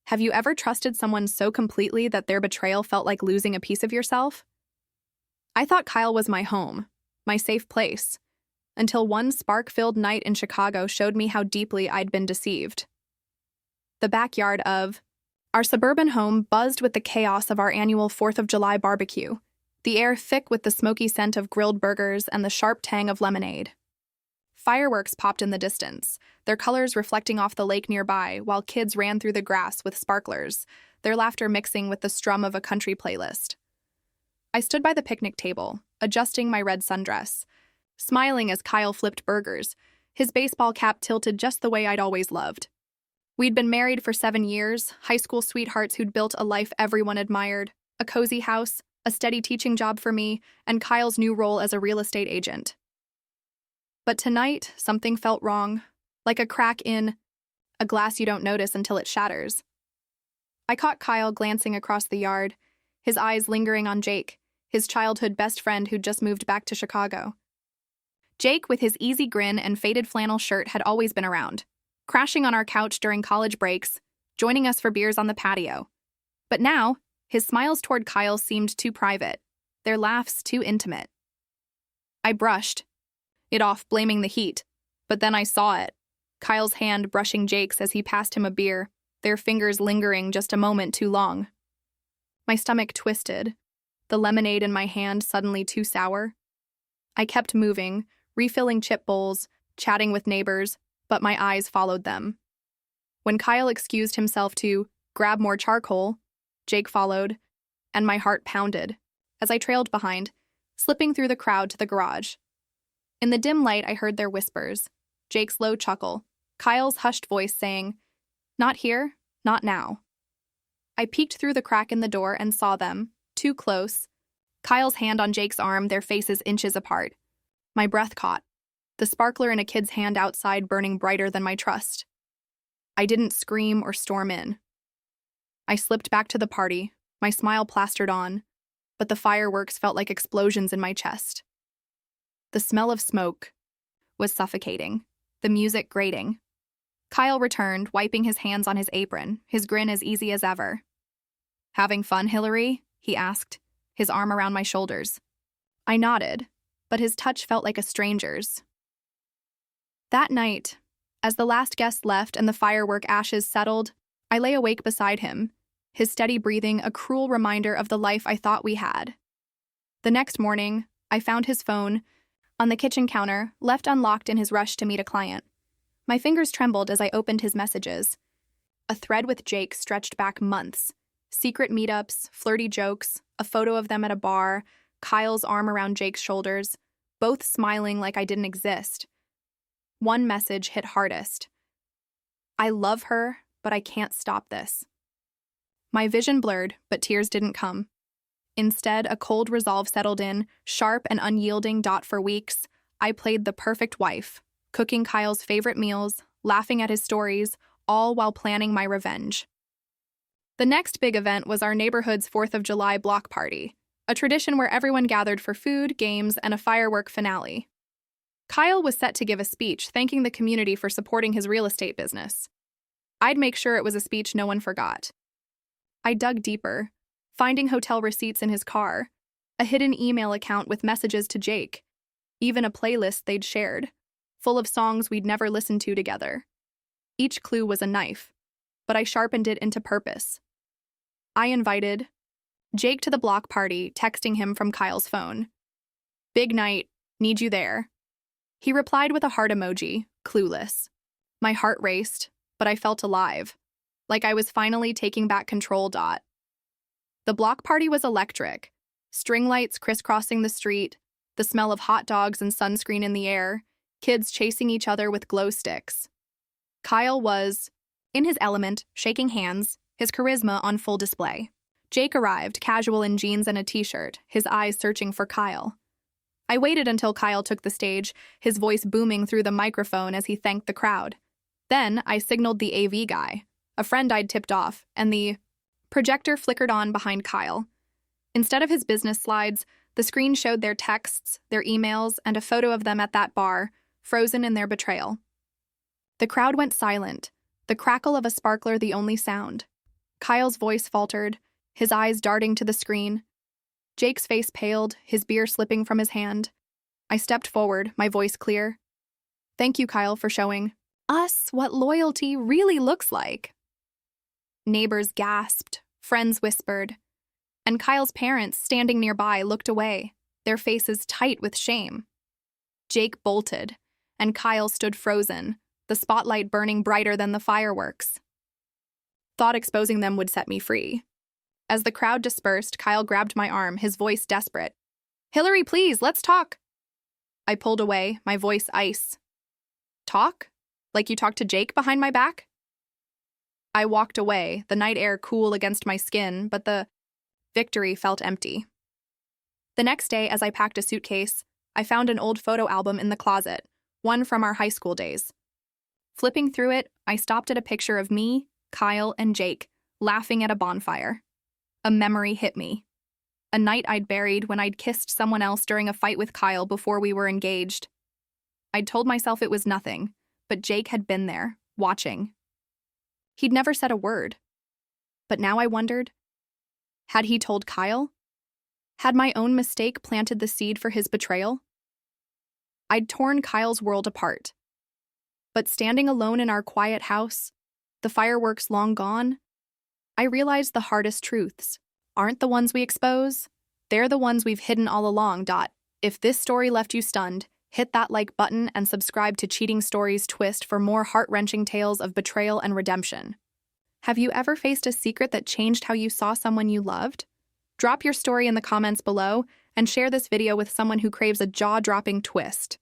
Have you ever trusted someone so completely that their betrayal felt like losing a piece of yourself? I thought Kyle was my home, my safe place, until one spark-filled night in Chicago showed me how deeply I'd been deceived. The backyard of our suburban home buzzed with the chaos of our annual 4th of July barbecue, the air thick with the smoky scent of grilled burgers and the sharp tang of lemonade. Fireworks popped in the distance, their colors reflecting off the lake nearby, while kids ran through the grass with sparklers, their laughter mixing with the strum of a country playlist. I stood by the picnic table, adjusting my red sundress, smiling as Kyle flipped burgers, his baseball cap tilted just the way I'd always loved. We'd been married for 7 years, high school sweethearts who'd built a life everyone admired, a cozy house, a steady teaching job for me, and Kyle's new role as a real estate agent. But tonight, something felt wrong, like a crack in a glass you don't notice until it shatters. I caught Kyle glancing across the yard, his eyes lingering on Jake, his childhood best friend who'd just moved back to Chicago. Jake, with his easy grin and faded flannel shirt, had always been around, crashing on our couch during college breaks, joining us for beers on the patio. But now, his smiles toward Kyle seemed too private, their laughs too intimate. I brushed it off, blaming the heat, but then I saw it. Kyle's hand brushing Jake's as he passed him a beer, their fingers lingering just a moment too long. My stomach twisted, the lemonade in my hand suddenly too sour. I kept moving, refilling chip bowls, chatting with neighbors, but my eyes followed them. When Kyle excused himself to grab more charcoal, Jake followed, and my heart pounded as I trailed behind, slipping through the crowd to the garage. In the dim light, I heard their whispers, Jake's low chuckle, Kyle's hushed voice saying, "Not here, not now." I peeked through the crack in the door and saw them, too close, Kyle's hand on Jake's arm, their faces inches apart. My breath caught, the sparkler in a kid's hand outside burning brighter than my trust. I didn't scream or storm in. I slipped back to the party, my smile plastered on, but the fireworks felt like explosions in my chest. The smell of smoke was suffocating, the music grating. Kyle returned, wiping his hands on his apron, his grin as easy as ever. "Having fun, Hillary?" he asked, his arm around my shoulders. I nodded, but his touch felt like a stranger's. That night, as the last guest left and the firework ashes settled, I lay awake beside him, his steady breathing a cruel reminder of the life I thought we had. The next morning, I found his phone on the kitchen counter, left unlocked in his rush to meet a client. My fingers trembled as I opened his messages. A thread with Jake stretched back months. Secret meetups, flirty jokes, a photo of them at a bar, Kyle's arm around Jake's shoulders, both smiling like I didn't exist. One message hit hardest. "I love her, but I can't stop this." My vision blurred, but tears didn't come. Instead, a cold resolve settled in, sharp and unyielding. For weeks, I played the perfect wife, cooking Kyle's favorite meals, laughing at his stories, all while planning my revenge. The next big event was our neighborhood's 4th of July block party, a tradition where everyone gathered for food, games, and a firework finale. Kyle was set to give a speech thanking the community for supporting his real estate business. I'd make sure it was a speech no one forgot. I dug deeper, finding hotel receipts in his car, a hidden email account with messages to Jake, even a playlist they'd shared, full of songs we'd never listened to together. Each clue was a knife, but I sharpened it into purpose. I invited Jake to the block party, texting him from Kyle's phone. "Big night, need you there." He replied with a heart emoji, clueless. My heart raced, but I felt alive, like I was finally taking back control. The block party was electric. String lights crisscrossing the street, the smell of hot dogs and sunscreen in the air, kids chasing each other with glow sticks. Kyle was in his element, shaking hands, his charisma on full display. Jake arrived, casual in jeans and a t-shirt, his eyes searching for Kyle. I waited until Kyle took the stage, his voice booming through the microphone as he thanked the crowd. Then I signaled the AV guy, a friend I'd tipped off, and the projector flickered on behind Kyle. Instead of his business slides, the screen showed their texts, their emails, and a photo of them at that bar, frozen in their betrayal. The crowd went silent, the crackle of a sparkler the only sound. Kyle's voice faltered, his eyes darting to the screen. Jake's face paled, his beer slipping from his hand. I stepped forward, my voice clear. Thank you, Kyle, for showing us what loyalty really looks like. Neighbors gasped, friends whispered, and Kyle's parents, standing nearby, looked away, their faces tight with shame. Jake bolted, and Kyle stood frozen, the spotlight burning brighter than the fireworks. Thought exposing them would set me free. As the crowd dispersed, Kyle grabbed my arm, his voice desperate. Hillary, please, let's talk. I pulled away, my voice ice. Talk? Like you talked to Jake behind my back? I walked away, the night air cool against my skin, but the victory felt empty. The next day, as I packed a suitcase, I found an old photo album in the closet, one from our high school days. Flipping through it, I stopped at a picture of me, Kyle, and Jake, laughing at a bonfire. A memory hit me. A night I'd buried when I'd kissed someone else during a fight with Kyle before we were engaged. I'd told myself it was nothing, but Jake had been there, watching. He'd never said a word. But now I wondered, had he told Kyle? Had my own mistake planted the seed for his betrayal? I'd torn Kyle's world apart. But standing alone in our quiet house, the fireworks long gone, I realized the hardest truths aren't the ones we expose, they're the ones we've hidden all along. If this story left you stunned, hit that like button and subscribe to Cheating Stories Twist for more heart-wrenching tales of betrayal and redemption. Have you ever faced a secret that changed how you saw someone you loved? Drop your story in the comments below and share this video with someone who craves a jaw-dropping twist.